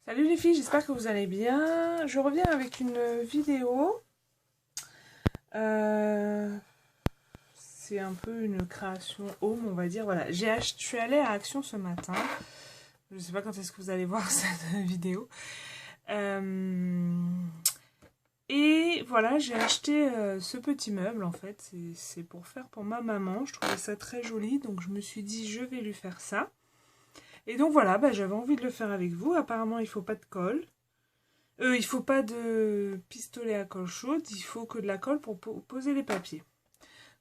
Salut les filles, j'espère que vous allez bien. Je reviens avec une vidéo. C'est un peu une création home, on va dire. Voilà, je suis allée à Action ce matin. Je ne sais pas quand est-ce que vous allez voir cette vidéo. Et voilà, j'ai acheté ce petit meuble en fait. C'est pour faire pour ma maman. Je trouvais ça très joli, donc je me suis dit je vais lui faire ça. Et donc voilà, j'avais envie de le faire avec vous. Apparemment, il faut pas de colle. Il faut pas de pistolet à colle chaude, il faut que de la colle pour poser les papiers.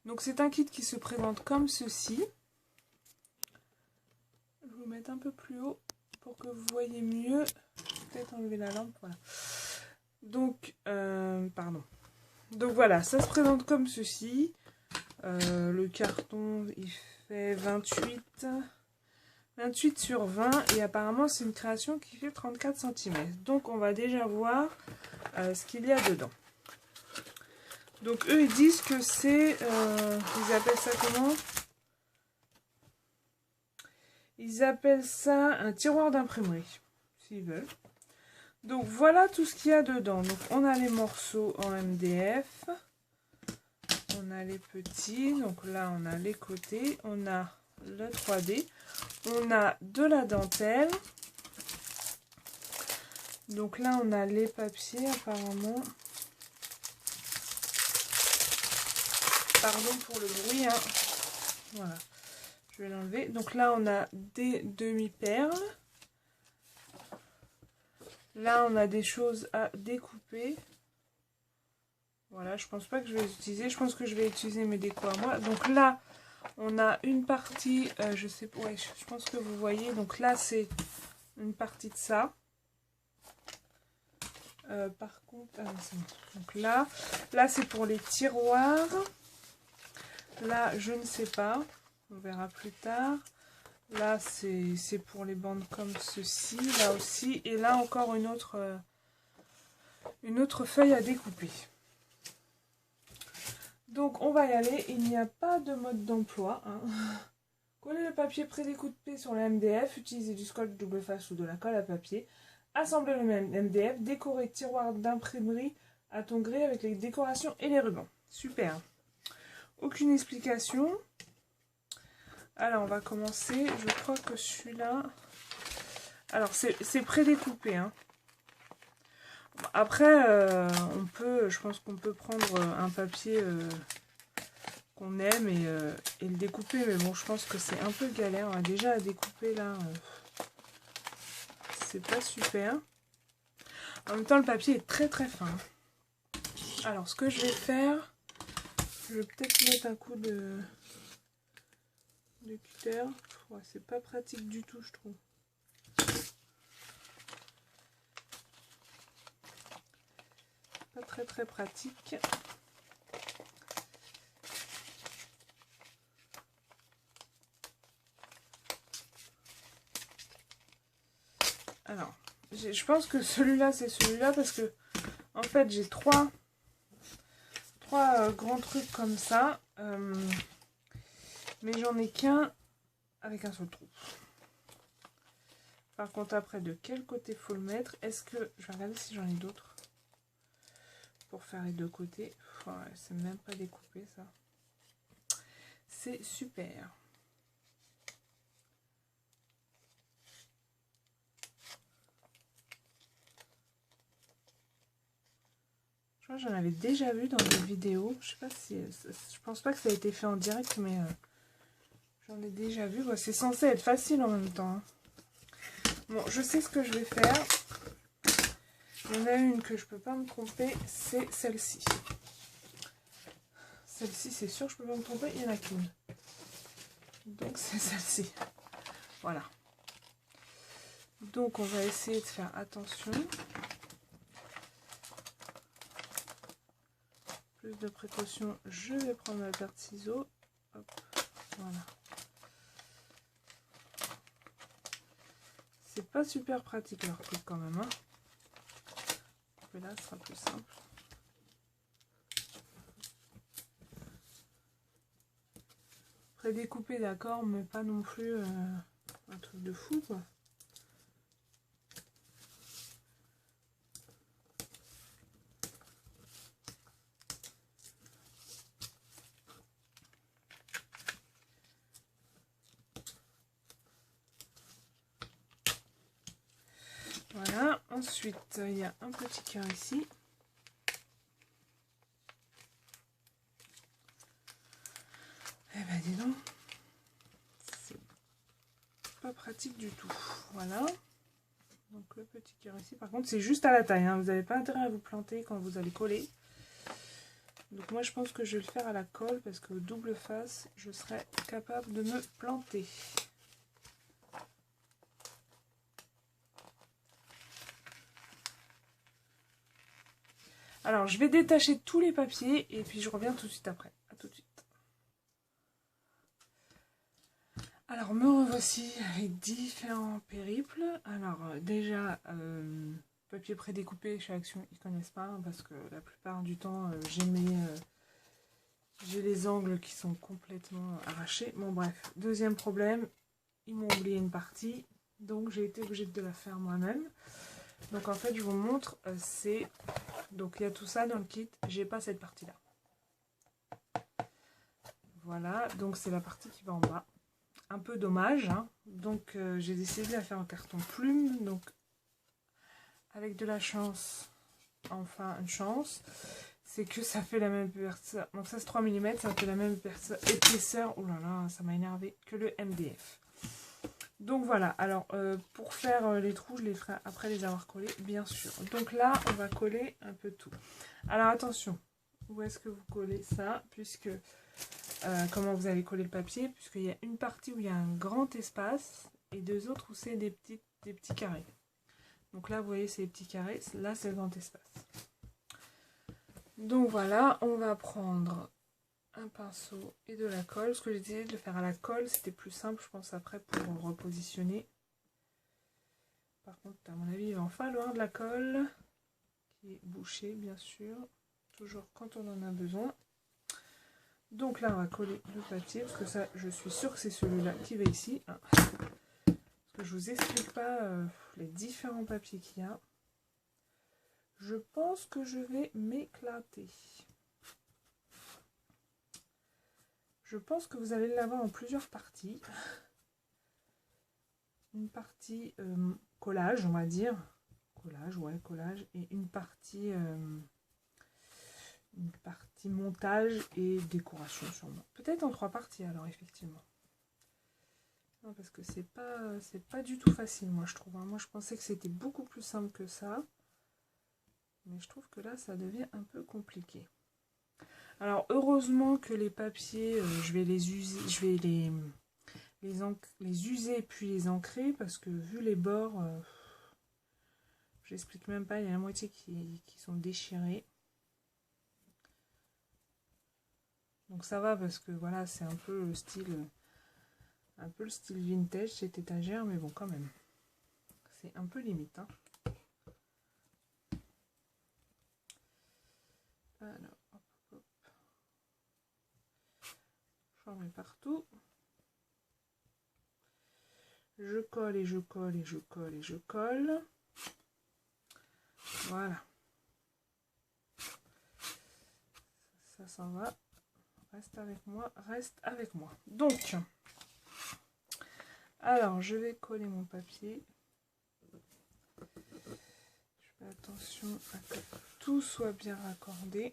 Donc c'est un kit qui se présente comme ceci. Je vais vous mettre un peu plus haut pour que vous voyez mieux. Peut-être enlever la lampe, voilà. Donc, pardon. Donc voilà, ça se présente comme ceci. Le carton, il fait 28 sur 20 et apparemment c'est une création qui fait 34 cm. Donc on va déjà voir ce qu'il y a dedans. Donc eux ils disent que c'est, ils appellent ça comment? Ils appellent ça un tiroir d'imprimerie, s'ils veulent. Donc voilà tout ce qu'il y a dedans. Donc on a les morceaux en MDF, on a les petits, donc là on a les côtés, on a le 3D, on a de la dentelle. Donc là on a les papiers apparemment. Pardon pour le bruit, hein. Voilà, je vais l'enlever. Donc là, on a des demi-perles. Là, on a des choses à découper. Voilà, je pense pas que je vais les utiliser. Je pense que je vais utiliser mes décos à moi. Donc là, on a une partie, je sais pas, ouais, je pense que vous voyez. Donc là, c'est une partie de ça. Par contre, donc là c'est pour les tiroirs. Là, je ne sais pas. On verra plus tard. Là, c'est pour les bandes comme ceci. Là aussi. Et là, encore une autre feuille à découper. Donc, on va y aller. Il n'y a pas de mode d'emploi. Hein. Coller le papier prédécoupé sur le MDF. Utiliser du scotch double face ou de la colle à papier. Assembler le MDF. Décorer tiroir d'imprimerie à ton gré avec les décorations et les rubans. Super. Aucune explication. Alors, on va commencer. Je crois que celui-là... Alors, c'est prédécoupé. Hein. Après, je pense qu'on peut prendre un papier qu'on aime et le découper. Mais bon, je pense que c'est un peu galère. Déjà, à découper, là, c'est pas super. En même temps, le papier est très très fin. Alors, ce que je vais faire... Je vais peut-être mettre un coup de cutter. Ouais, c'est pas pratique du tout, je trouve. Pas très très pratique. Alors, je pense que celui-là, c'est celui-là parce que, en fait, j'ai trois grands trucs comme ça. Mais j'en ai qu'un avec un seul trou. Par contre, après, de quel côté faut le mettre? Est-ce que... Je vais regarder si j'en ai d'autres. Pour faire les deux côtés. Ouais, c'est même pas découpé, ça. C'est super. Je crois que j'en avais déjà vu dans des vidéos. Je sais pas si... Je pense pas que ça a été fait en direct, mais... j'en ai déjà vu. Bon, c'est censé être facile en même temps. Hein. Bon, je sais ce que je vais faire. Il y en a une que je peux pas me tromper, c'est celle-ci. Celle-ci, c'est sûr, je peux pas me tromper, il n'y en a qu'une. Donc, c'est celle-ci. Voilà. Donc, on va essayer de faire attention. Plus de précaution, je vais prendre ma paire de ciseaux. Hop, voilà. C'est pas super pratique leur truc quand même. Hein. Mais là, ce sera plus simple. Prédécoupé, d'accord, mais pas non plus un truc de fou, quoi. Ensuite, il y a un petit cœur ici. Eh ben dis donc, c'est pas pratique du tout. Voilà. Donc le petit cœur ici, par contre c'est juste à la taille, hein. Vous n'avez pas intérêt à vous planter quand vous allez coller. Donc moi je pense que je vais le faire à la colle parce que double face, je serais capable de me planter. Alors je vais détacher tous les papiers et puis je reviens tout de suite après. À tout de suite. Alors me revoici avec différents périples. Alors déjà, papier prédécoupé chez Action, ils connaissent pas hein, parce que la plupart du temps j'ai les angles qui sont complètement arrachés. Bon bref, deuxième problème, ils m'ont oublié une partie, donc j'ai été obligée de la faire moi-même. Donc en fait je vous montre, donc il y a tout ça dans le kit, j'ai pas cette partie là. Voilà, donc c'est la partie qui va en bas. Un peu dommage, hein. Donc j'ai décidé de la faire en carton plume, donc avec de la chance, enfin une chance, c'est que ça fait la même épaisseur, donc ça c'est 3 mm, ça fait la même épaisseur, oh là là, ça m'a énervé, que le MDF. Donc voilà, alors pour faire les trous, je les ferai après les avoir collés, bien sûr. Donc là, on va coller un peu tout. Alors attention, où est-ce que vous collez ça, puisque... comment vous allez coller le papier, puisqu'il y a une partie où il y a un grand espace et deux autres où c'est des petits carrés. Donc là vous voyez c'est les petits carrés, là c'est le grand espace. Donc voilà, on va prendre un pinceau et de la colle. Ce que j'ai décidé de le faire à la colle, c'était plus simple je pense après pour repositionner. Par contre à mon avis il va en falloir de la colle, qui est bouchée bien sûr, toujours quand on en a besoin. Donc là on va coller le papier, parce que ça je suis sûre que c'est celui-là qui va ici. Hein. Parce que je vous explique pas les différents papiers qu'il y a. Je pense que je vais m'éclater. Je pense que vous allez l'avoir en plusieurs parties. Une partie collage on va dire. Collage, ouais collage. Et une partie montage et décoration sûrement. Peut-être en 3 parties alors effectivement. Non, parce que c'est pas du tout facile moi je trouve. Hein. Moi je pensais que c'était beaucoup plus simple que ça. Mais je trouve que là ça devient un peu compliqué. Alors heureusement que les papiers, je vais les user, je vais les user puis les ancrer parce que vu les bords, j'explique même pas, il y a la moitié qui sont déchirés. Donc ça va parce que voilà, c'est un peu le style vintage cette étagère, mais bon quand même. C'est un peu limite. Hein. Alors, hop, hop. J'en mets partout. Je colle et je colle et je colle et je colle. Voilà. Ça s'en va. Reste avec moi, reste avec moi. Donc, alors je vais coller mon papier. Je fais attention à que tout soit bien raccordé.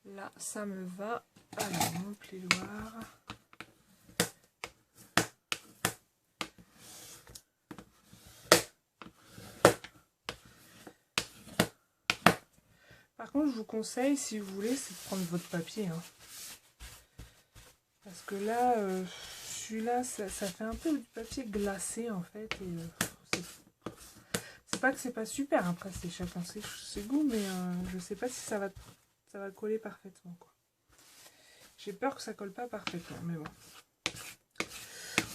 Là, ça me va. Alors, mon plaidoir. Par contre, je vous conseille, si vous voulez, c'est de prendre votre papier. Hein. Parce que là, celui-là, ça fait un peu du papier glacé, en fait. C'est pas que c'est pas super, après, c'est chacun ses goûts, mais je sais pas si ça va coller parfaitement, quoi. J'ai peur que ça colle pas parfaitement, mais bon.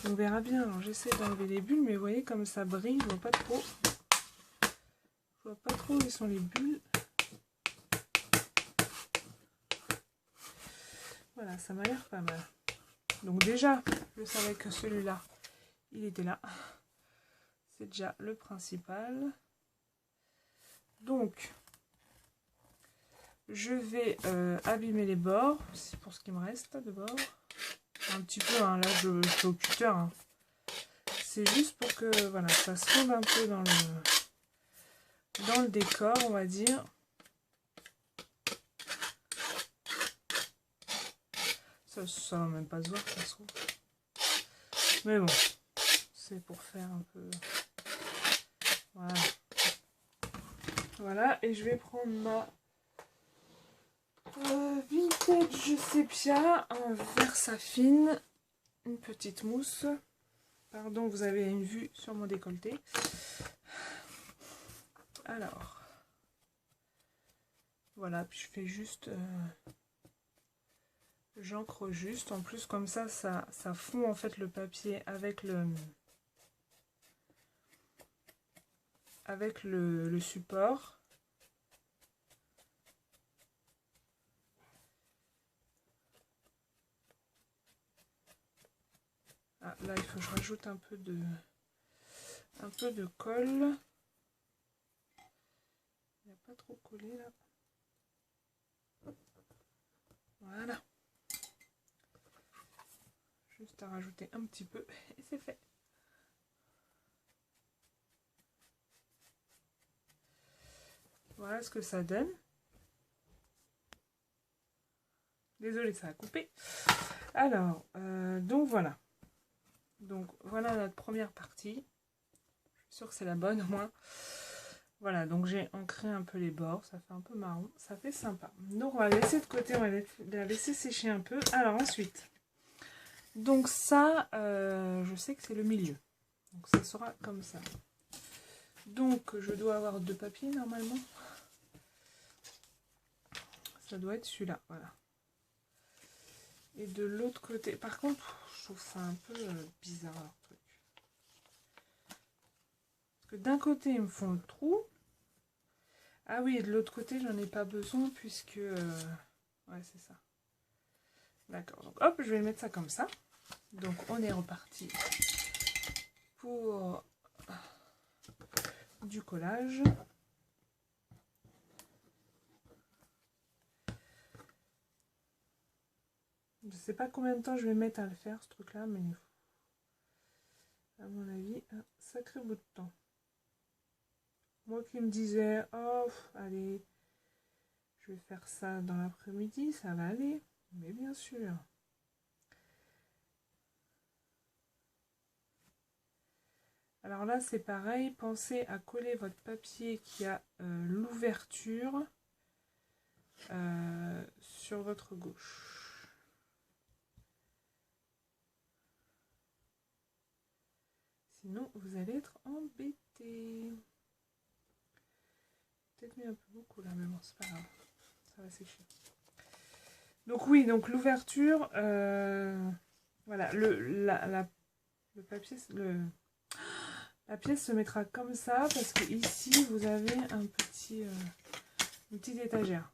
On verra bien. Alors, j'essaie d'enlever les bulles, mais vous voyez, comme ça brille, je vois pas trop. Je vois pas trop où sont les bulles. Voilà, ça m'a l'air pas mal. Donc déjà, je savais que celui-là, il était là. C'est déjà le principal. Donc, je vais abîmer les bords, pour ce qui me reste de bords. Un petit peu, hein, là je fais au cutter. Hein. c'est juste pour que voilà, ça se fonde un peu dans le décor, on va dire. Ça va même pas se voir, ça se trouve. Mais bon, c'est pour faire un peu... Voilà. Voilà, et je vais prendre ma vintage sépia, un Versafine, une petite mousse. Pardon, vous avez une vue sur mon décolleté. Alors, voilà, puis je fais juste... j'encre juste. En plus, comme ça fond en fait le papier avec le support. Ah, là, il faut que je rajoute un peu de colle. Il n'y a pas trop collé là. Voilà. Juste à rajouter un petit peu et c'est fait. Voilà ce que ça donne. Désolée, ça a coupé. Alors, donc voilà. Donc voilà notre première partie. Je suis sûre que c'est la bonne au moins. Voilà, donc j'ai ancré un peu les bords. Ça fait un peu marron. Ça fait sympa. Donc on va laisser de côté. On va la laisser sécher un peu. Alors ensuite. Donc ça, je sais que c'est le milieu. Donc ça sera comme ça. Donc je dois avoir 2 papiers normalement. Ça doit être celui-là, voilà. Et de l'autre côté, par contre, je trouve ça un peu bizarre leur truc. Parce que d'un côté, ils me font le trou. Ah oui, et de l'autre côté, j'en ai pas besoin puisque... ouais, c'est ça. D'accord, donc hop, je vais mettre ça comme ça. Donc on est reparti pour du collage. Je sais pas combien de temps je vais mettre à le faire, ce truc-là, mais à mon avis, un sacré bout de temps. Moi qui me disais, oh, allez, je vais faire ça dans l'après-midi, ça va aller. Mais bien sûr. Alors là, c'est pareil, pensez à coller votre papier qui a l'ouverture sur votre gauche. Sinon, vous allez être embêté. Peut-être mis un peu beaucoup là, mais bon, c'est pas grave. Ça va sécher. Donc oui, donc l'ouverture, voilà, le papier, la pièce se mettra comme ça parce que ici vous avez un petit, une petite étagère.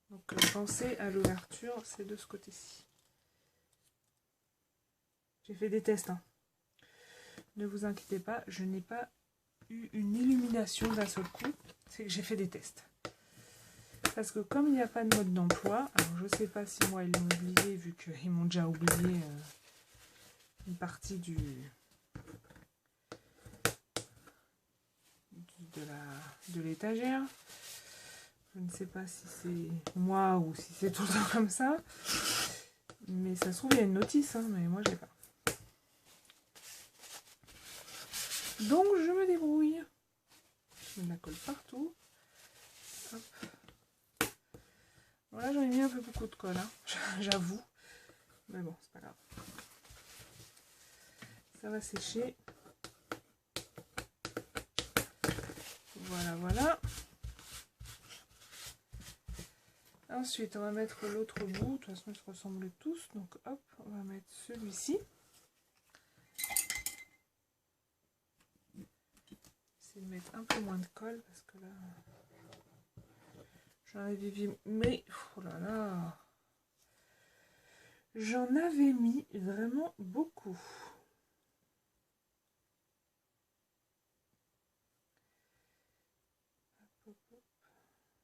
Donc pensez à l'ouverture, c'est de ce côté-ci. J'ai fait des tests, hein. Ne vous inquiétez pas, je n'ai pas eu une illumination d'un seul coup, c'est que j'ai fait des tests. Parce que comme il n'y a pas de mode d'emploi, alors je ne sais pas si moi ils l'ont oublié vu qu'ils m'ont déjà oublié une partie de l'étagère. Je ne sais pas si c'est moi ou si c'est tout le temps comme ça. Mais ça se trouve il y a une notice, hein, mais moi je l'ai pas. Donc je me débrouille. Je me la colle partout. Hop. Bon, là j'en ai mis un peu beaucoup de colle, hein, j'avoue. Mais bon, c'est pas grave. Ça va sécher. Voilà, voilà. Ensuite, on va mettre l'autre bout. De toute façon, ils se ressemblent tous. Donc, hop, on va mettre celui-ci. Essayer de mettre un peu moins de colle parce que là, j'en avais mis. Mais, oh là là, j'en avais mis vraiment beaucoup.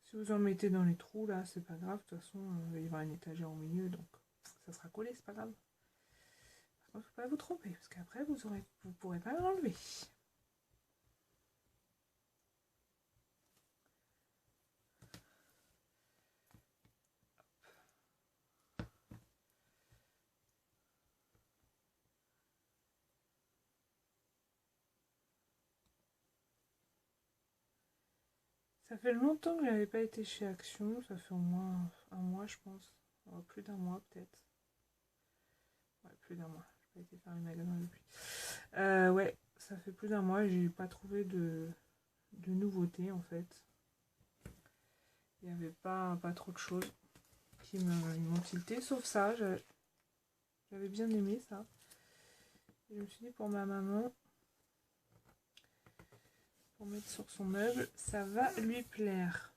Si vous en mettez dans les trous, là, c'est pas grave. De toute façon, il va y avoir une étagère au milieu, donc ça sera collé, c'est pas grave. Il ne faut pas vous tromper, parce qu'après, vous pourrez pas l'enlever. Ça fait longtemps que je n'avais pas été chez Action, ça fait au moins un mois je pense, plus d'un mois peut-être. Ouais, plus d'un mois, je n'ai pas été faire les magasins depuis. Ouais, ça fait plus d'un mois et j'ai pas trouvé de nouveautés en fait. Il n'y avait pas trop de choses qui m'ont tilté, sauf ça, j'avais bien aimé ça. Et je me suis dit pour ma maman, pour mettre sur son meuble, ça va lui plaire.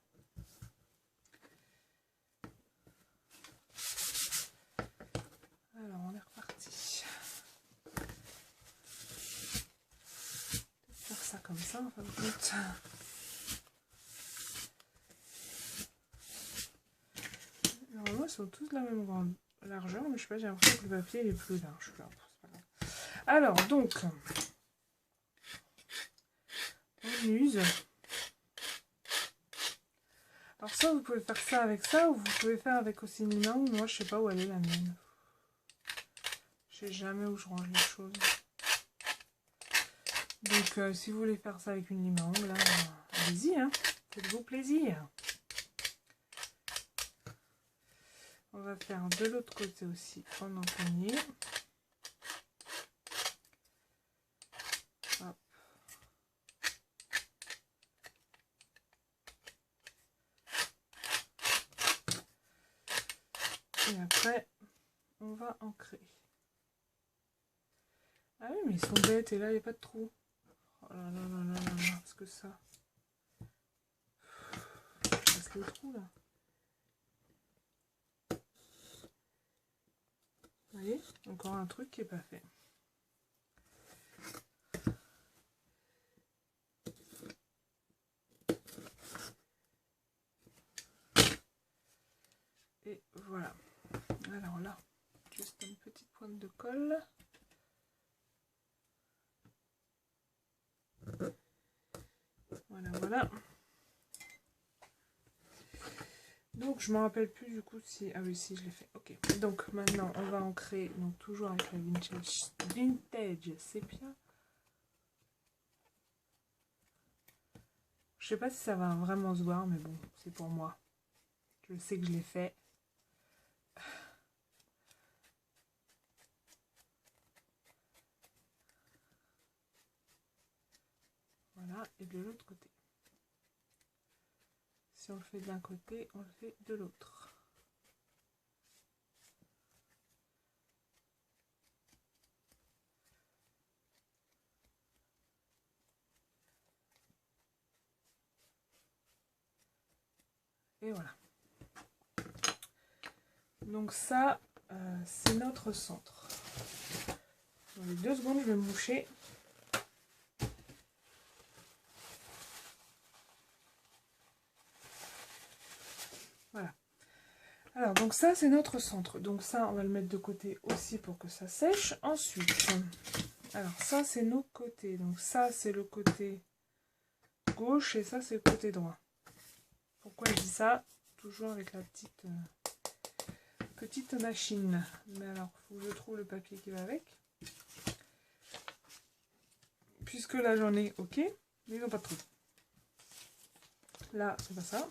Alors on est reparti. Faire ça comme ça en fin de compte. Normalement ils sont tous de la même grande largeur, mais je sais pas, j'ai l'impression que le papier est plus large. C'est pas grave. Alors donc on use. Alors ça vous pouvez faire ça avec ça, ou vous pouvez faire avec aussi une langue. Moi je sais pas où elle est la mienne. Je sais jamais où je range les choses. Donc si vous voulez faire ça avec une lime à ongles, allez-y, hein, faites-vous plaisir. On va faire de l'autre côté aussi en empoigné. Hop. Et après, on va ancrer. Ah oui, mais ils sont bêtes et là, il n'y a pas de trou. Oh là là là là là là, parce que ça. Je passe les trous là. Vous voyez, encore un truc qui n'est pas fait. Et voilà. Alors là, juste une petite pointe de colle. Voilà, voilà. Donc je me rappelle plus du coup si... Ah oui, si, je l'ai fait. Ok. Donc maintenant, on va ancrer, donc toujours avec la vintage sépia. Je sais pas si ça va vraiment se voir, mais bon, c'est pour moi. Je sais que je l'ai fait. Voilà, et de l'autre côté. Si on le fait d'un côté, on le fait de l'autre. Et voilà. Donc ça, c'est notre centre. Dans les 2 secondes, je vais me moucher. Voilà. Alors, donc ça, c'est notre centre. Donc ça, on va le mettre de côté aussi pour que ça sèche. Ensuite, alors ça, c'est nos côtés. Donc ça, c'est le côté gauche et ça, c'est le côté droit. Pourquoi je dis ça? Toujours avec la petite machine. Mais alors, il faut que je trouve le papier qui va avec. Puisque là, j'en ai, ok, mais ils n'ont pas de trou. Là, c'est pas ça.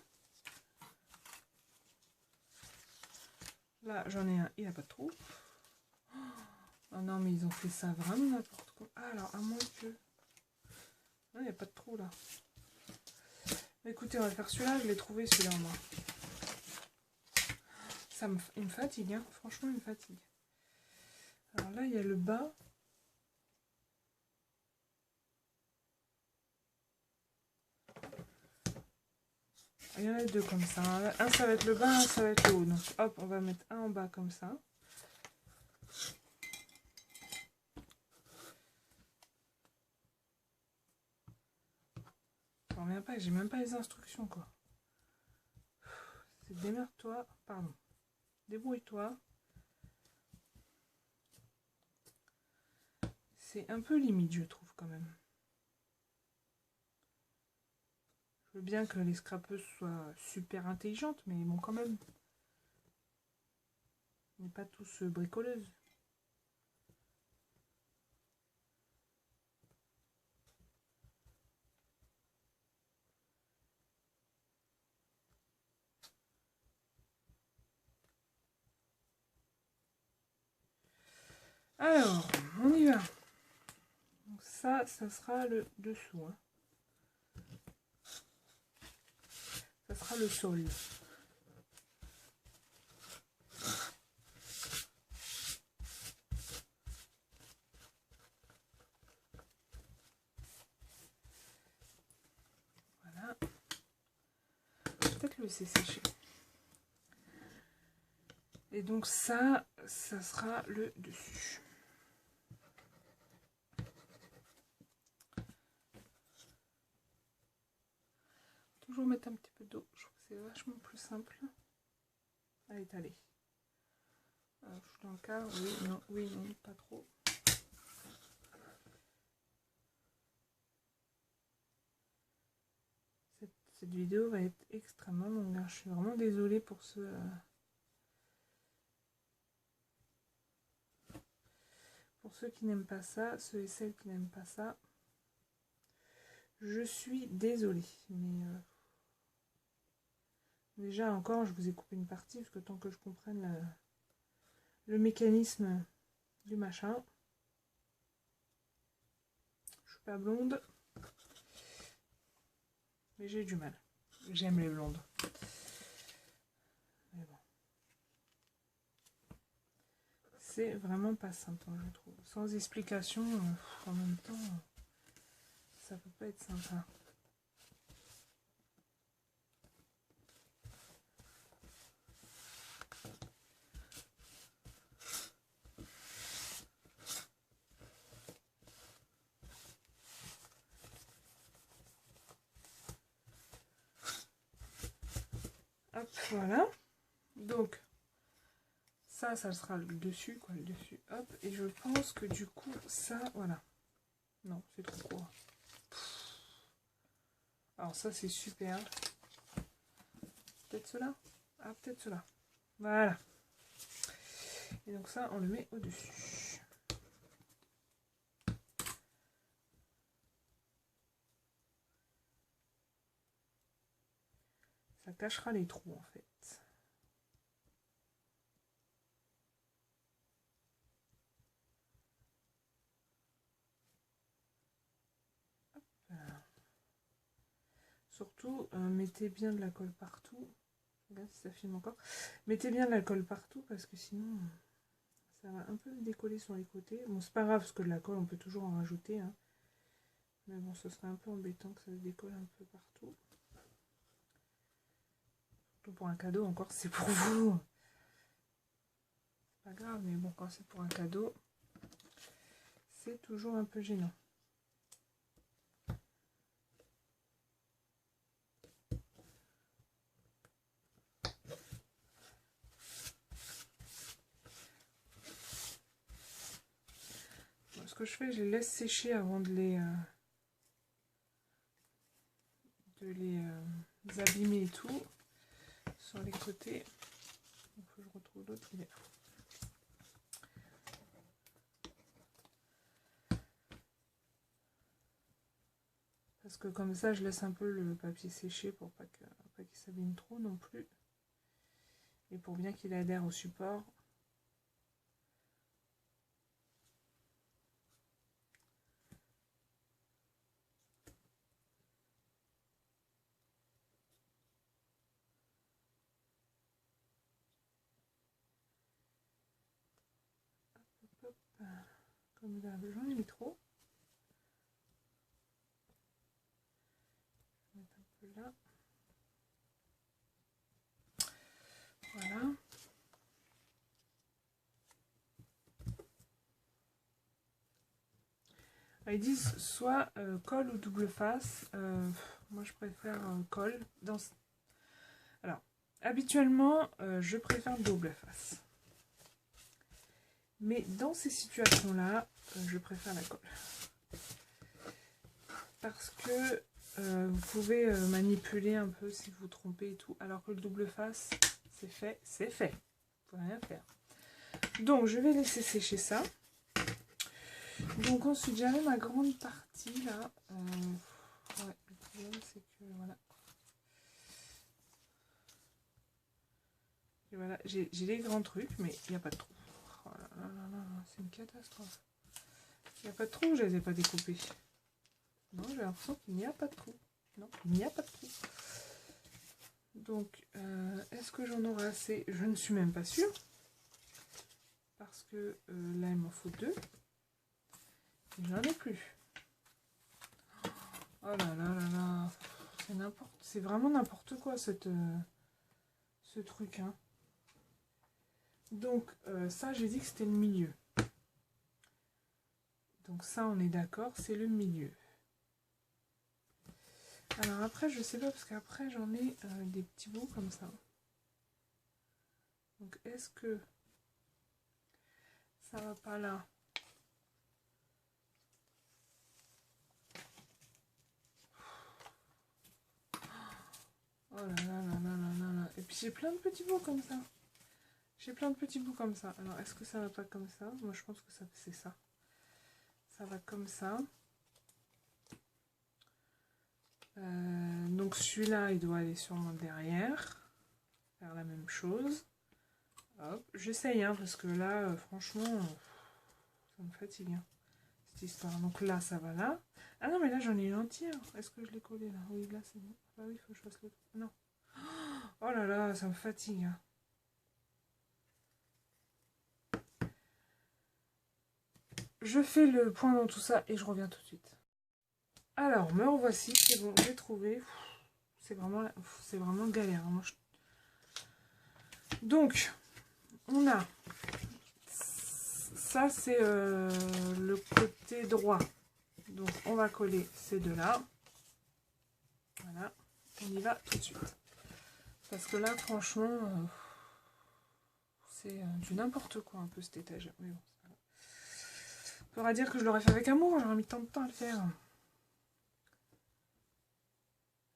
Là, j'en ai un, il n'a pas de trou. Oh non, mais ils ont fait ça vraiment n'importe quoi. Ah, alors, à moins que... Non, il n'y a pas de trou, là. Écoutez, on va faire celui-là. Je l'ai trouvé, celui-là, moi. Il me fatigue, hein. Franchement, il me fatigue. Alors là, il y a le bas. Il y en a 2 comme ça. Un, ça va être le bas, un, ça va être le haut. Donc, hop, on va mettre un en bas comme ça. Je reviens pas, j'ai même pas les instructions, quoi. C'est démerde-toi, pardon. Débrouille-toi. c'est un peu limite, je trouve, quand même. Je veux bien que les scrapeuses soient super intelligentes, mais bon, quand même. On n'est pas tous bricoleuses. Alors, on y va. Donc ça sera le dessous. Hein. Ça sera le sol. Voilà. Peut-être le laisser sécher. Et donc ça sera le dessus. Toujours mettre un petit peu d'eau, je trouve que c'est vachement plus simple. À étaler. Je suis dans le quart, oui, non, pas trop. Cette vidéo va être extrêmement longue. Je suis vraiment désolée pour ceux qui n'aiment pas ça, ceux et celles qui n'aiment pas ça. Je suis désolée, mais déjà encore, je vous ai coupé une partie parce que tant que je comprenne le mécanisme du machin, je suis pas blonde, mais j'ai du mal. J'aime les blondes. Mais bon. C'est vraiment pas simple, hein, je trouve. Sans explication, en même temps, ça peut pas être sympa. Hop, voilà. Donc, ça sera le dessus, quoi, le dessus. Hop, et je pense que du coup, ça, voilà. Non, c'est trop court. Alors ça, c'est super. Peut-être cela. Ah, peut-être cela. Voilà. Et donc ça, on le met au-dessus. Ça cachera les trous, en fait. Voilà. Surtout, mettez bien de la colle partout. Regarde si ça filme encore. Mettez bien de la colle partout parce que sinon, ça va un peu décoller sur les côtés. Bon, c'est pas grave parce que de la colle, on peut toujours en rajouter. Hein. Mais bon, ce serait un peu embêtant que ça se décolle un peu partout. Surtout pour un cadeau, encore, c'est pour vous. C'est pas grave, mais bon, quand c'est pour un cadeau, c'est toujours un peu gênant. Ce que je fais, je les laisse sécher avant de les abîmer et tout. Sur les côtés. Il faut que je retrouve l'autre. Il est là. Parce que comme ça, je laisse un peu le papier sécher pour pas qu'il s'abîme trop non plus. Et pour bien qu'il adhère au support. Hop, hop. Comme d'hab, j'en ai mis trop. Je vais mettre un peu là. Voilà. Ils disent soit colle ou double face. Moi, je préfère colle. Alors, habituellement, je préfère double face. Mais dans ces situations-là, je préfère la colle. Parce que vous pouvez manipuler un peu si vous vous trompez et tout. Alors que le double face, c'est fait, c'est fait. Vous pouvez rien faire. Donc je vais laisser sécher ça. Donc ensuite j'avais ma grande partie là. Ouais, le problème c'est que voilà. Et voilà, j'ai les grands trucs, mais il n'y a pas de trou. Oh là là là là, c'est une catastrophe. Il n'y a pas de trou, je ne les ai pas découpés. Non, j'ai l'impression qu'il n'y a pas de trou. Non, il n'y a pas de trou. Donc, est-ce que j'en aurai assez? Je ne suis même pas sûre. Parce que là, il m'en faut 2. J'en ai plus. Oh là là là là. C'est vraiment n'importe quoi ce truc. Hein. Donc, ça, j'ai dit que c'était le milieu. Donc ça, on est d'accord, c'est le milieu. Alors après, je sais pas, parce qu'après, j'en ai des petits bouts comme ça. Donc, est-ce que ça va pas là? Oh là là là là là là là. Et puis, j'ai plein de petits bouts comme ça. J'ai plein de petits bouts comme ça. Alors, est-ce que ça va pas comme ça? Moi, je pense que c'est ça. Ça va comme ça. Donc, celui-là, il doit aller sûrement derrière. Faire la même chose. Hop, j'essaye, hein, parce que là, franchement, ça me fatigue, hein, cette histoire. Donc là, ça va là. Ah non, mais là, j'en ai une entière. Est-ce que je l'ai collé là? Oui, là, c'est bon. Ah oui, il faut que je fasse le... Non. Oh là là, ça me fatigue. Hein. Je fais le point dans tout ça et je reviens tout de suite. Alors, me revoici, c'est bon, j'ai trouvé. C'est vraiment galère. Hein, moi, Donc, on a... Ça, c'est le côté droit. Donc, on va coller ces deux-là. Voilà. On y va tout de suite. Parce que là, franchement, c'est du n'importe quoi un peu cette étagère. Mais bon, ça va. On pourra dire que je l'aurais fait avec amour, j'aurais mis tant de temps à le faire.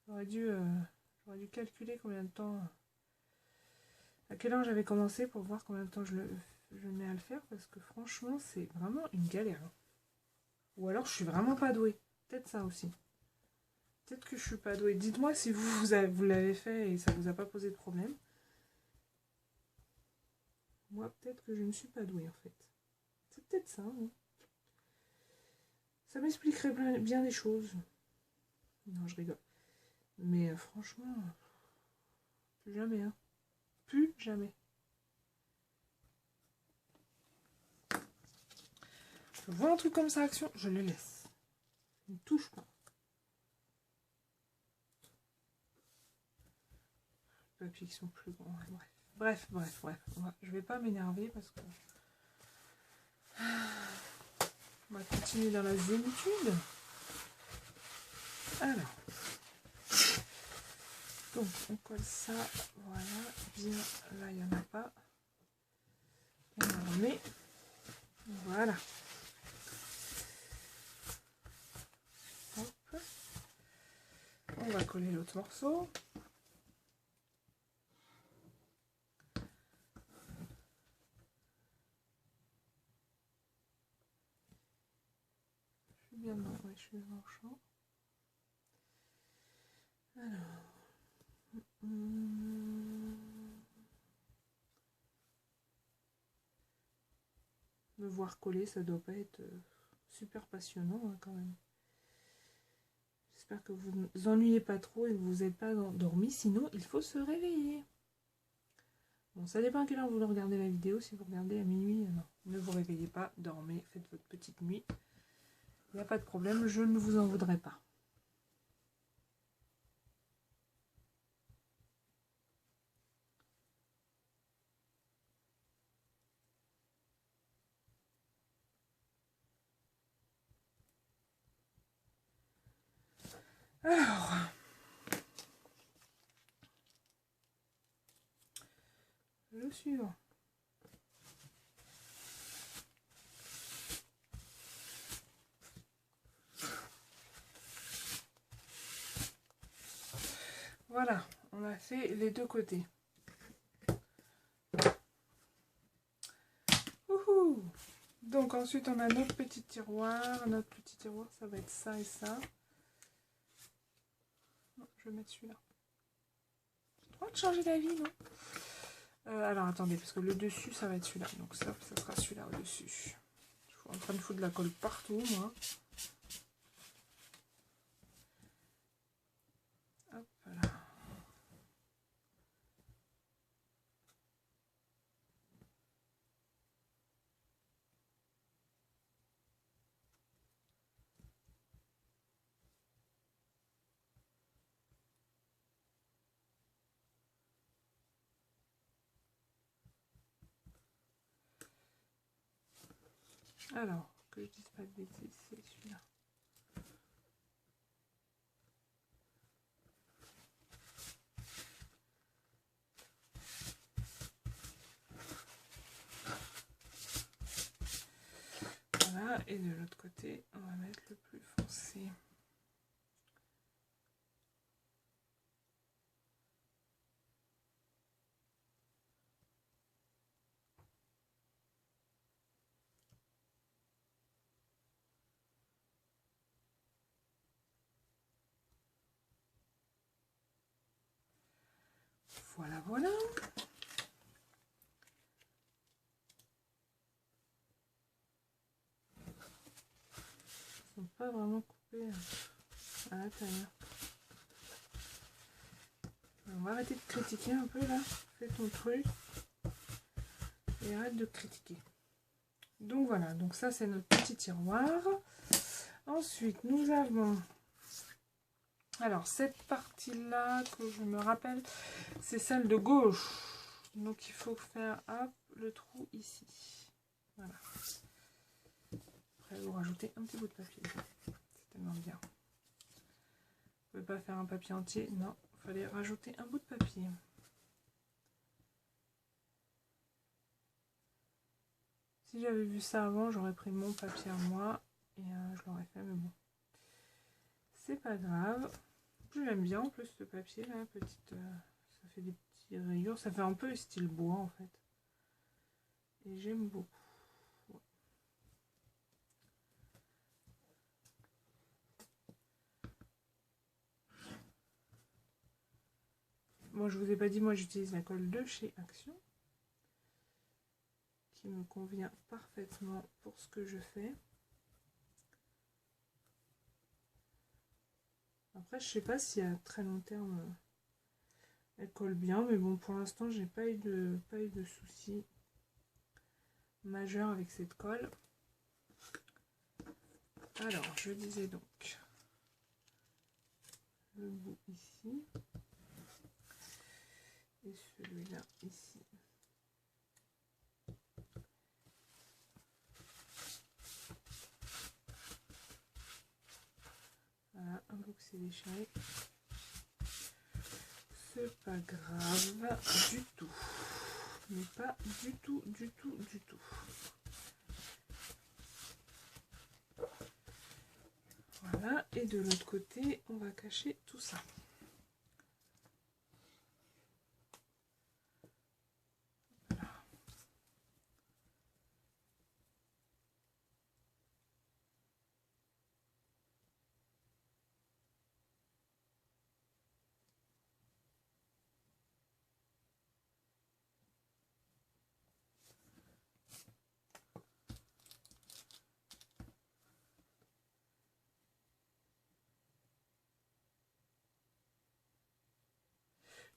J'aurais dû calculer combien de temps... À quelle heure j'avais commencé pour voir combien de temps je mets à le faire. Parce que franchement, c'est vraiment une galère. Ou alors, je suis vraiment pas douée. Peut-être ça aussi. Peut-être que je suis pas douée. Dites-moi si vous l'avez fait et ça vous a pas posé de problème. Moi, peut-être que je ne suis pas douée, en fait. C'est peut-être ça. Hein. Ça m'expliquerait bien des choses. Non, je rigole. Mais franchement, plus jamais. Hein. Plus jamais. Je vois un truc comme ça, action, je le laisse. Je ne touche pas. Les papiers qui sont plus grands. Bref. Je vais pas m'énerver parce que... On va continuer dans la zénitude. Alors. Donc, on colle ça. Voilà. Bien. Là, il n'y en a pas. On en remet. Voilà. Hop. On va coller l'autre morceau. Bien dedans, ouais, je suis dans le champ. Alors, me voir coller, ça doit pas être super passionnant hein, quand même. J'espère que vous ne vous ennuyez pas trop et que vous n'êtes pas endormi, sinon il faut se réveiller. Bon, ça dépend à quelle heure vous regardez la vidéo. Si vous regardez à minuit, non, ne vous réveillez pas, dormez, faites votre petite nuit. Il n'y a pas de problème, je ne vous en voudrais pas. Alors, le suivant. Voilà, on a fait les deux côtés. Wouhou! Donc ensuite on a notre petit tiroir. Notre petit tiroir, ça va être ça et ça. Non, je vais mettre celui-là. J'ai le droit de changer d'avis, non? Alors attendez, parce que le dessus, ça va être celui-là. Donc ça sera celui-là au-dessus. Je suis en train de foutre de la colle partout, moi. Hop là. Alors, que je dise pas de bêtises, c'est celui-là. Voilà, et de l'autre côté, on va mettre le plus foncé. Voilà, voilà. Ils ne sont pas vraiment coupés à l'intérieur. On va arrêter de critiquer un peu là. Fais ton truc. Et arrête de critiquer. Donc voilà, donc ça c'est notre petit tiroir. Ensuite, nous avons... Alors, cette partie-là, que je me rappelle, c'est celle de gauche. Donc, il faut faire, hop, le trou ici. Voilà. Après, vous rajoutez un petit bout de papier. C'est tellement bien. Vous ne pouvez pas faire un papier entier. Non, il fallait rajouter un bout de papier. Si j'avais vu ça avant, j'aurais pris mon papier à moi. Et je l'aurais fait, mais bon. C'est pas grave. J'aime bien en plus ce papier là, petite, ça fait des petites rayures, ça fait un peu style bois en fait. Et j'aime beaucoup. Ouais. Moi je vous ai pas dit, moi j'utilise la colle de chez Action. Qui me convient parfaitement pour ce que je fais. Après je sais pas si à très long terme elle colle bien, mais bon pour l'instant j'ai pas eu de soucis majeurs avec cette colle. Alors je disais donc le bout ici et celui-là ici. Voilà, un bout que c'est déchiré. C'est pas grave du tout. Mais pas du tout, du tout, du tout. Voilà, et de l'autre côté, on va cacher tout ça. Voilà.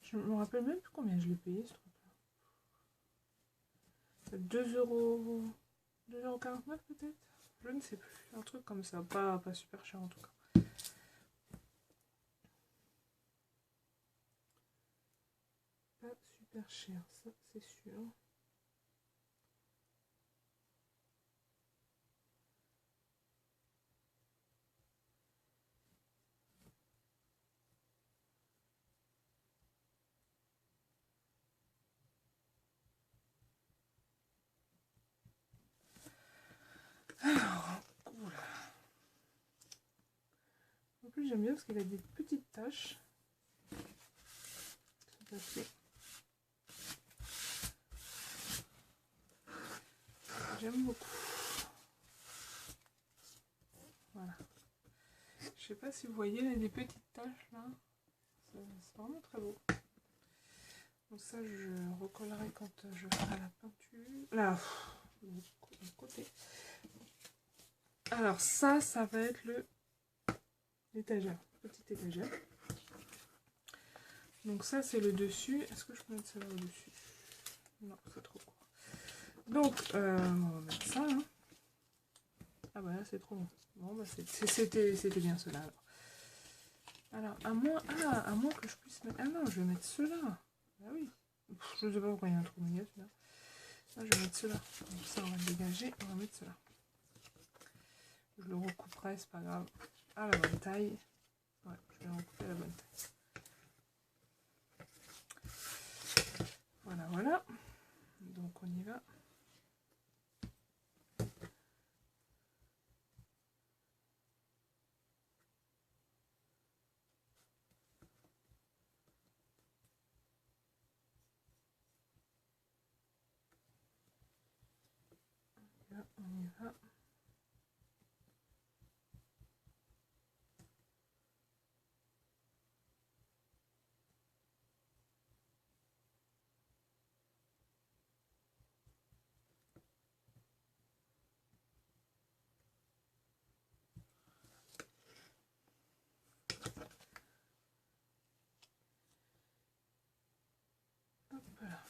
Je me rappelle même plus combien je l'ai payé ce truc-là. 2,49 € peut-être. Je ne sais plus. Un truc comme ça. Pas super cher en tout cas. Pas super cher, ça c'est sûr. Alors, oula. En plus j'aime bien parce qu'il a des petites taches. fait. J'aime beaucoup. Voilà. Je sais pas si vous voyez, il y a des petites taches là. C'est vraiment très beau. Donc ça, je recollerai quand je ferai la peinture. Là, de côté. Alors ça va être l'étagère, petite étagère. Donc ça, c'est le dessus. Est-ce que je peux mettre ça au-dessus? Non, c'est trop court. Donc, on va mettre ça. Hein. Ah bah là, c'est trop long. Bon, bah c'était bien cela alors. Alors, à moins que je puisse mettre... Ah non, je vais mettre cela. Ah oui. Je ne sais pas pourquoi il y a un trou milieu celui-là. Là, je vais mettre cela. Donc ça, on va le dégager. On va mettre cela. Je le recouperai, c'est pas grave. À la bonne taille. Ouais, je vais le recouper à la bonne taille. Voilà, voilà. Donc, on y va. Là, on y va. Hop là.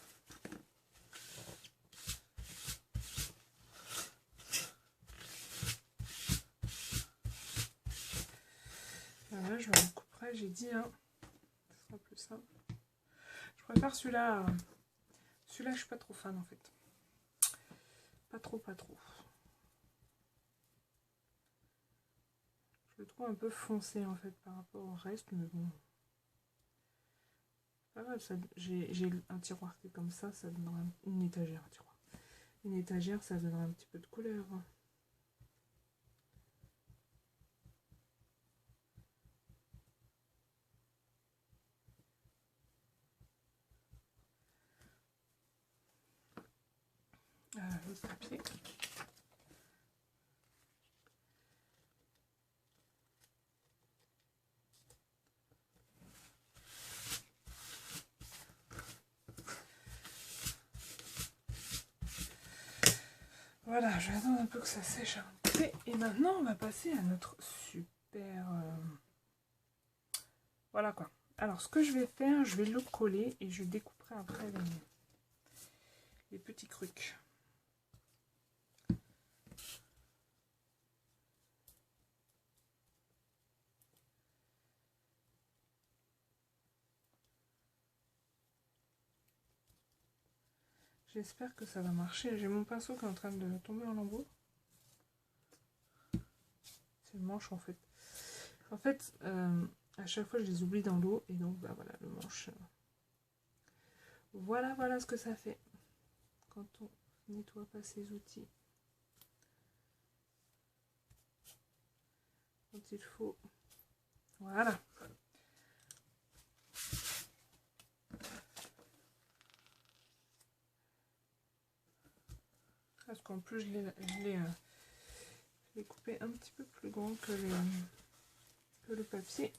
Voilà, je le recouperai, j'ai dit, hein. Ce sera plus simple. Je préfère celui-là. Celui-là, je suis pas trop fan en fait. Pas trop, pas trop. Je le trouve un peu foncé en fait par rapport au reste, mais bon. Pas grave, j'ai un tiroir qui est comme ça donnera une étagère, un tiroir. Une étagère, ça donnera un petit peu de couleur. Le papier. Voilà, je vais attendre un peu que ça sèche un peu. Et maintenant, on va passer à notre super... Voilà quoi. Alors, ce que je vais faire, je vais le coller et je découperai après les petits trucs. J'espère que ça va marcher. J'ai mon pinceau qui est en train de tomber en lambeaux. C'est le manche en fait. En fait, à chaque fois je les oublie dans l'eau et donc bah voilà le manche. Voilà, voilà ce que ça fait quand on nettoie pas ses outils. Quand il faut. Voilà. Parce qu'en plus je l'ai coupé un petit peu plus grand que le papier.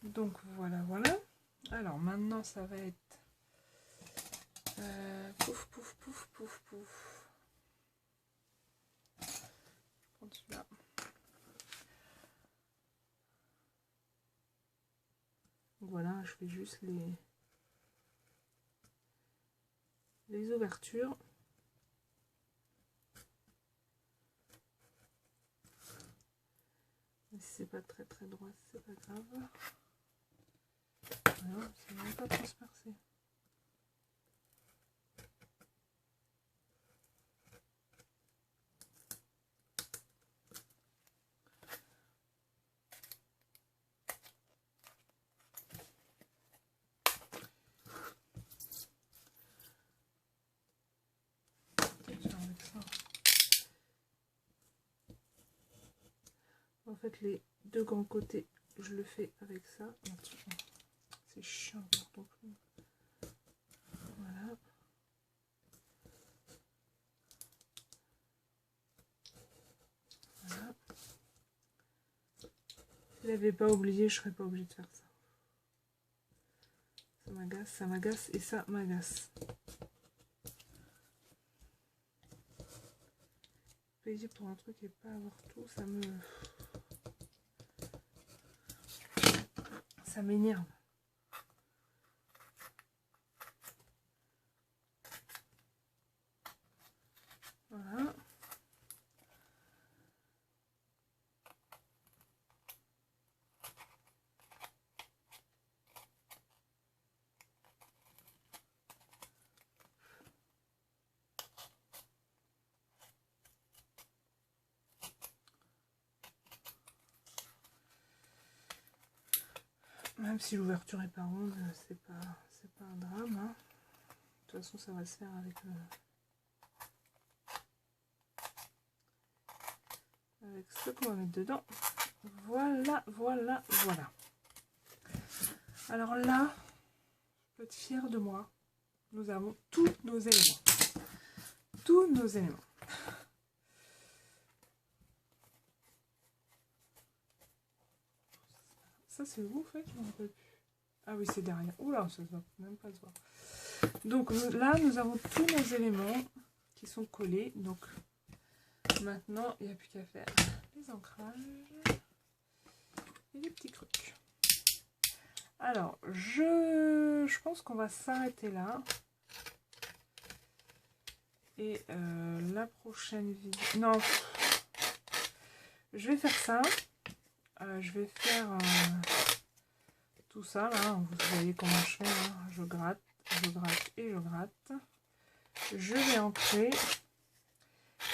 Donc voilà, voilà. Alors maintenant ça va être pouf, pouf, pouf, pouf, pouf. Je prends celui-là. Voilà, je fais juste les ouvertures. Mais si c'est pas très très droit, c'est pas grave. Voilà, ça ne va pas transpercer. Avec ça. En fait, les deux grands côtés, je le fais avec ça. C'est chiant pour ton plume. Voilà. Voilà. Si je l'avais pas oublié, je serais pas obligée de faire ça. Ça m'agace et ça m'agace. Payer pour un truc et pas avoir tout, ça m'énerve. Voilà. Même si l'ouverture est pas ronde, c'est pas un drame. Hein. De toute façon, ça va se faire avec ce qu'on va mettre dedans. Voilà, voilà, voilà. Alors là, je peux être fière de moi. Nous avons tous nos éléments. Tous nos éléments. Ça, c'est où, en fait? Je m'en rappelle plus. Ah oui, c'est derrière. Oula, ça ne va même pas se voir. Donc là, nous avons tous nos éléments qui sont collés. Donc maintenant, il n'y a plus qu'à faire les ancrages et les petits trucs. Alors, je pense qu'on va s'arrêter là. Et la prochaine vidéo... Non, je vais faire ça. Je vais faire tout ça, là. Vous voyez comment je fais. Hein. Je gratte et je gratte. Je vais ancrer.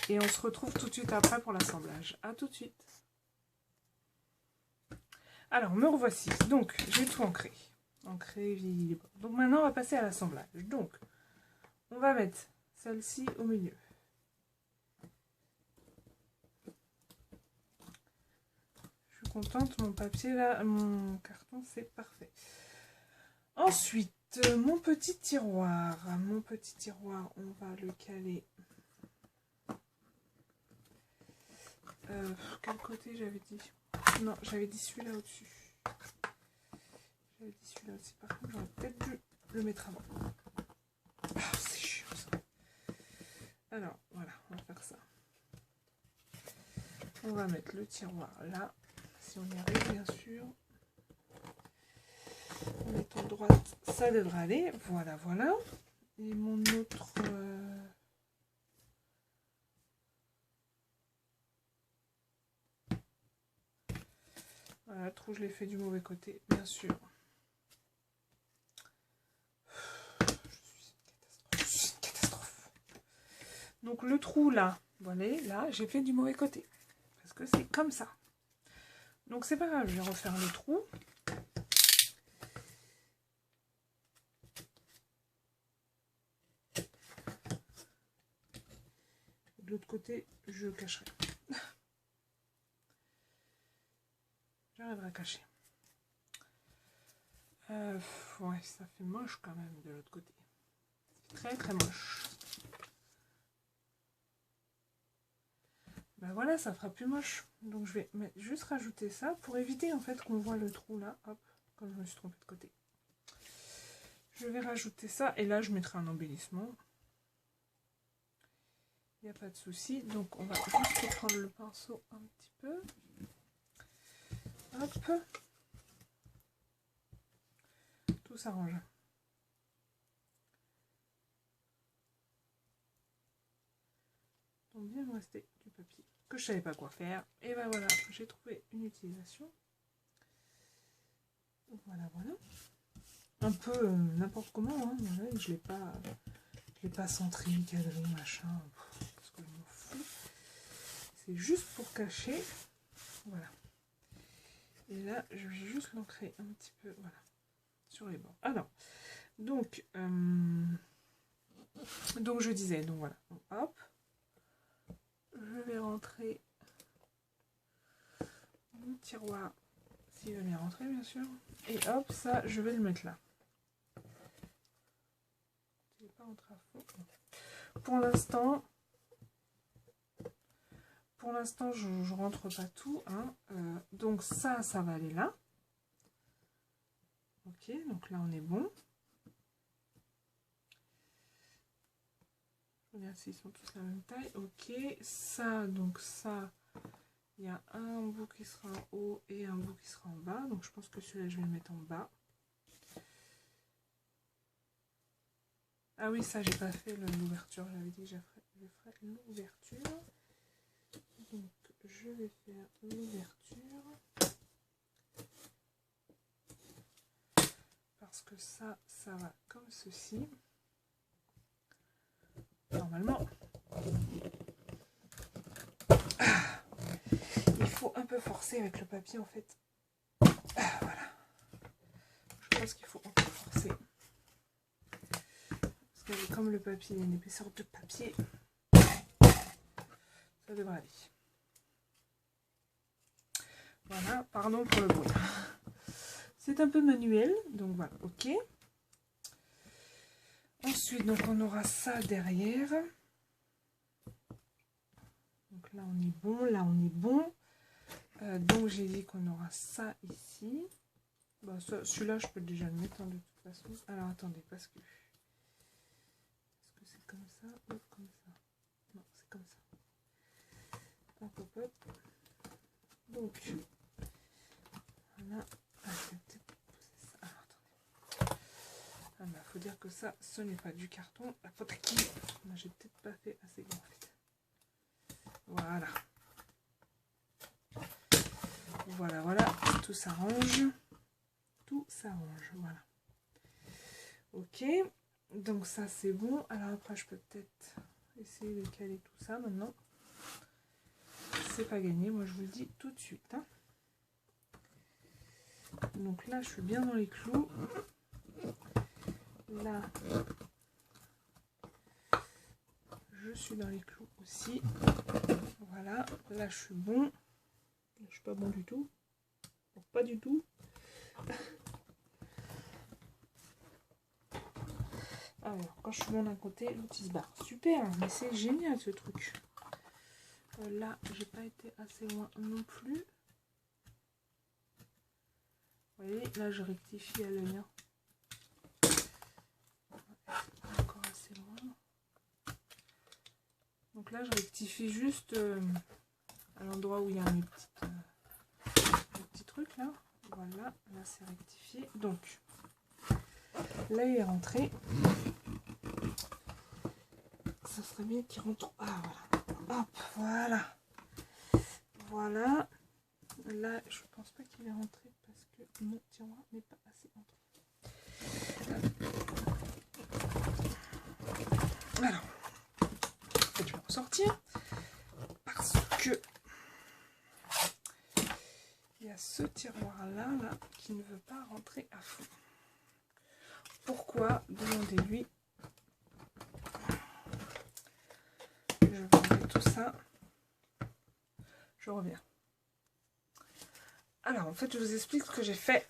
Et on se retrouve tout de suite après pour l'assemblage. A tout de suite. Alors, me revoici. Donc, j'ai tout ancré. Ancré, vieilli. Donc maintenant, on va passer à l'assemblage. Donc, on va mettre celle-ci au milieu. Je suis contente, mon papier là, mon carton, c'est parfait. Ensuite, mon petit tiroir. Mon petit tiroir, on va le caler. Quel côté j'avais dit? Non, j'avais dit celui-là au-dessus. J'avais dit celui-là aussi. Par contre, j'aurais peut-être dû le mettre avant. Ah, c'est chiant ça. Alors, voilà, on va faire ça. On va mettre le tiroir là. Si on y arrive, bien sûr. En mettant droite, ça devrait aller. Voilà, voilà. Et mon autre... Voilà, le trou, je l'ai fait du mauvais côté, bien sûr. Je suis une catastrophe. Donc le trou là, voilà, là, j'ai fait du mauvais côté. Parce que c'est comme ça. Donc c'est pas grave, je vais refaire le trou. De l'autre côté, je cacherai. J'arriverai à cacher. Ouais, ça fait moche quand même de l'autre côté. C'est très très moche. Ben voilà, ça fera plus moche. Donc je vais juste rajouter ça pour éviter en fait qu'on voit le trou là. Hop, comme je me suis trompée de côté. Je vais rajouter ça et là je mettrai un embellissement. Il n'y a pas de souci. Donc on va juste prendre le pinceau un petit peu. Hop. Tout s'arrange. Donc bien me rester du papier que je savais pas quoi faire. Et ben voilà, j'ai trouvé une utilisation. Voilà, voilà. Un peu n'importe comment, hein. Voilà, je l'ai pas centré, cadré, machin. Parce que je m'en fous. C'est juste pour cacher. Voilà. Et là, je vais juste l'ancrer un petit peu, voilà, sur les bords. Alors, donc je disais, donc voilà, donc, hop, je vais rentrer mon tiroir, s'il va bien rentrer bien sûr. Et hop, ça, je vais le mettre là. Il n'est pas rentré à fond. Pour l'instant, je rentre pas tout. Hein. Donc ça va aller là. Ok, donc là on est bon. Je regarde s'ils sont tous la même taille. Ok, ça, donc ça, il y a un bout qui sera en haut et un bout qui sera en bas. Donc je pense que celui-là, je vais le mettre en bas. Ah oui, ça, j'ai pas fait l'ouverture. J'avais dit que je ferais l'ouverture. Donc je vais faire l'ouverture. Parce que ça va comme ceci. Normalement. Il faut un peu forcer avec le papier en fait. Voilà. Je pense qu'il faut un peu forcer. Parce que comme le papier, il y a une épaisseur de papier, ça devrait aller. Voilà, pardon pour le bruit. C'est un peu manuel, donc voilà, ok. Ensuite, donc on aura ça derrière. Donc là on est bon, là on est bon. Donc j'ai dit qu'on aura ça ici. Bon, celui-là je peux déjà le mettre hein, de toute façon. Alors attendez, parce que... Est-ce que c'est comme ça ou comme ça? Non, c'est comme ça. Hop, hop, hop. Donc, voilà. Ah, je vais peut-être poser ça. Alors attendez. Ah bah, faut dire que ça, ce n'est pas du carton. La faute à qui? Moi j'ai peut-être pas fait assez grand en fait. Voilà. Voilà, voilà. Tout s'arrange. Tout s'arrange. Voilà. Ok. Donc ça c'est bon. Alors après je peux peut-être essayer de caler tout ça maintenant. C'est pas gagné, moi je vous le dis tout de suite. Hein. Donc là je suis bien dans les clous. Là je suis dans les clous aussi. Voilà, là je suis bon. Je suis pas bon du tout. Donc, pas du tout. Alors quand je suis bon d'un côté, l'autre il se barre. Super, mais c'est génial ce truc. Là j'ai pas été assez loin non plus. Vous voyez, là je rectifie à l'œil. Hein. Encore assez loin. Donc là je rectifie juste à l'endroit où il y a mes petits trucs là. Voilà, là c'est rectifié. Donc là il est rentré. Ça serait bien qu'il rentre. Ah voilà. Hop, voilà. Voilà. Là je pense pas qu'il est rentré parce que mon tiroir n'est pas assez entré. Alors, en fait, je vais ressortir parce que il y a ce tiroir là qui ne veut pas rentrer à fond. Pourquoi? Demandez-lui. Je vais enlever tout ça. Je reviens. Alors en fait je vous explique ce que j'ai fait.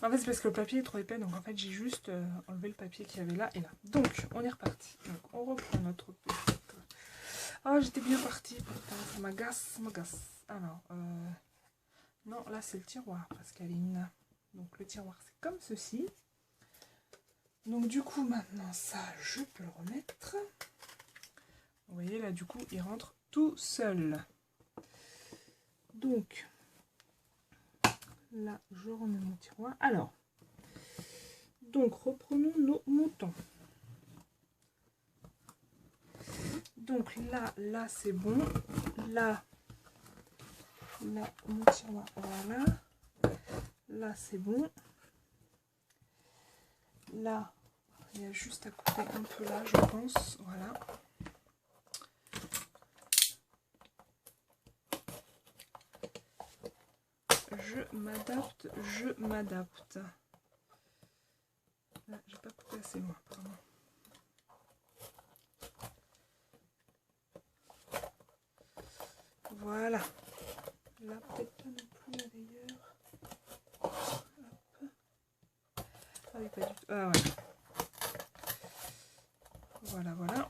En fait c'est parce que le papier est trop épais, donc en fait j'ai juste enlevé le papier qu'il y avait là et là. Donc on est reparti. Donc on reprend notre petite... Ah j'étais bien partie, putain, ça m'agace, Alors, non là c'est le tiroir Pascaline. Donc le tiroir c'est comme ceci. Donc du coup maintenant ça je peux le remettre. Vous voyez là du coup il rentre tout seul. Donc là je remets mon tiroir. Alors donc reprenons nos montants. Donc là c'est bon. Là mon tiroir, voilà. Là c'est bon. Là il y a juste à couper un peu là je pense. Voilà. Je m'adapte. Là, j'ai pas coupé assez loin, pardon. Voilà. celle-là, peut-être pas non plus d'ailleurs. Hop. Ah oui, pas du tout. Ah ouais. Voilà, voilà.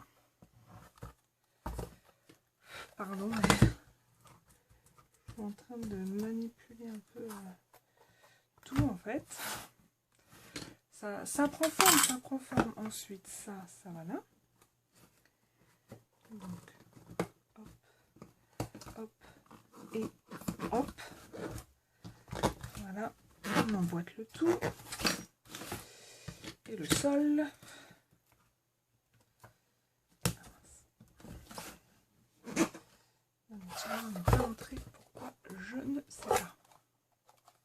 Pardon, mais je suis en train de manipuler un peu tout en fait. Ça prend forme, ça prend forme. Ensuite, ça va là. Donc, hop, hop, et hop. Voilà, on emboîte le tout. Et le sol. On n'est pas entré. Pourquoi? Je ne sais pas.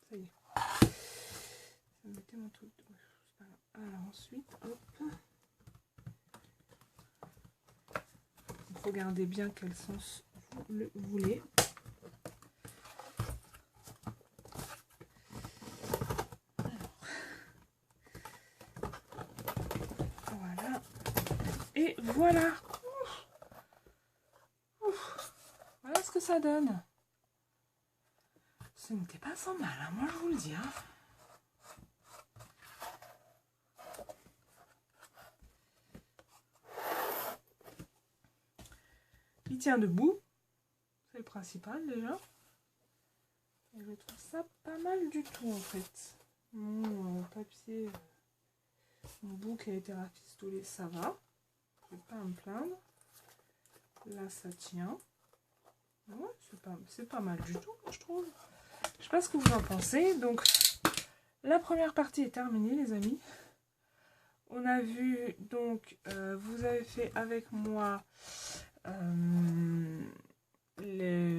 Ça y est. Ça me mettait mon truc. Alors ensuite, hop. Regardez bien quel sens vous le voulez. Voilà. Et voilà. Ouf. Ouf. Voilà ce que ça donne. Ce n'était pas sans mal, hein, moi je vous le dis. Hein. Il tient debout. C'est le principal déjà. Et je trouve ça pas mal du tout en fait. Mon papier, mon bout qui a été rafistolé, ça va. Je vais pas à me plaindre. Là ça tient. Ouais, c'est pas mal du tout, je trouve. Je sais pas ce que vous en pensez. Donc la première partie est terminée les amis. On a vu donc, vous avez fait avec moi le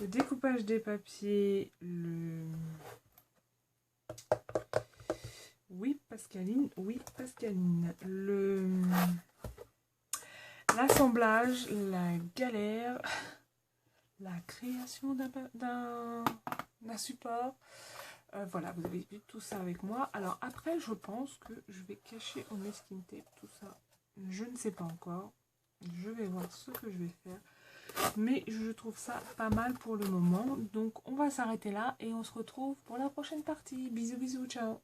découpage des papiers, oui Pascaline, l'assemblage, la galère, la création d'un support. Voilà, vous avez vu tout ça avec moi. Alors après, je pense que je vais cacher au masking tape tout ça. Je ne sais pas encore. Je vais voir ce que je vais faire. Mais je trouve ça pas mal pour le moment. Donc on va s'arrêter là et on se retrouve pour la prochaine partie. Bisous, bisous, ciao.